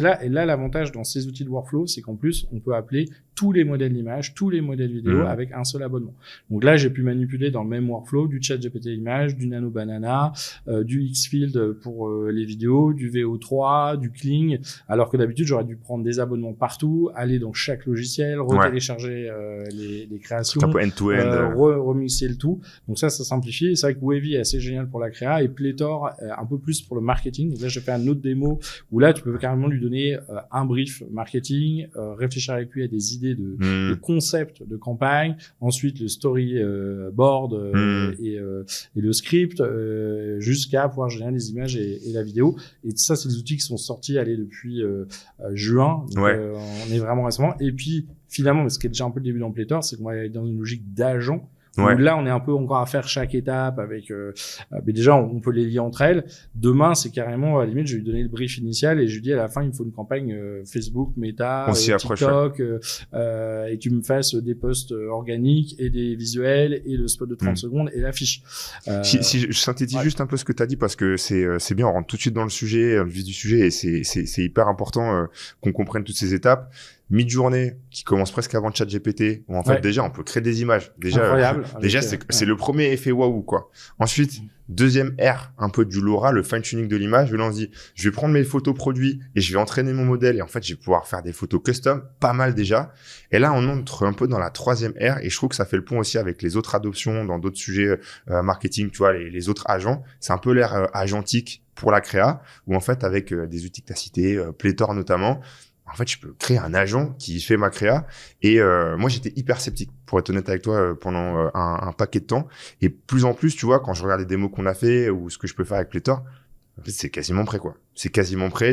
Et là, l'avantage dans ces outils de workflow, c'est qu'en plus, on peut appeler tous les modèles d'image, tous les modèles vidéo avec un seul abonnement. Donc là, j'ai pu manipuler dans le même workflow du ChatGPT image, du Nano Banana, du Xfield pour les vidéos, du VO3, du Kling, alors que d'habitude, j'aurais dû prendre des abonnements partout, aller dans chaque logiciel, retélécharger les créations, un peu end-to-end, remixer le tout. Donc ça simplifie. Et c'est vrai que Wavy est assez génial pour la créa et Playtor un peu plus pour le marketing. Donc là, j'ai fait un autre démo où là, tu peux carrément lui donner un brief marketing, réfléchir avec lui à des idées de concept de campagne, ensuite le storyboard et le script, jusqu'à pouvoir générer les images et la vidéo. Et ça, c'est des outils qui sont sortis depuis juin. Donc, on est vraiment récemment. Et puis, finalement, ce qui est déjà un peu le début dans Playtor, c'est qu'on va aller dans une logique d'agent. Où là, on est un peu encore à faire chaque étape avec, mais déjà, on peut les lier entre elles. Demain, c'est carrément, à la limite, je vais lui donner le brief initial et je lui dis à la fin, il me faut une campagne Facebook, Meta, TikTok, et tu me fasses des posts organiques et des visuels et le spot de 30 secondes et l'affiche. Si je synthétise juste un peu ce que tu as dit parce que c'est bien, on rentre tout de suite dans le sujet, le vif du sujet et c'est hyper important qu'on comprenne toutes ces étapes. Mid-journée qui commence presque avant ChatGPT où en fait déjà on peut créer des images. Déjà c'est le premier effet waouh quoi. Ensuite, deuxième R un peu du LoRa, le fine tuning de l'image, où là on se dit je vais prendre mes photos produits et je vais entraîner mon modèle et en fait je vais pouvoir faire des photos custom, pas mal déjà. Et là on entre un peu dans la troisième R et je trouve que ça fait le pont aussi avec les autres adoptions dans d'autres sujets marketing, tu vois, les autres agents, c'est un peu l'ère agentique pour la créa où en fait avec des outils que tu as cités, Playtor notamment, en fait, je peux créer un agent qui fait ma créa. Et moi, j'étais hyper sceptique, pour être honnête avec toi, pendant un paquet de temps. Et plus en plus, tu vois, quand je regarde les démos qu'on a fait ou ce que je peux faire avec Playtor, en fait, c'est quasiment prêt, quoi. C'est quasiment prêt.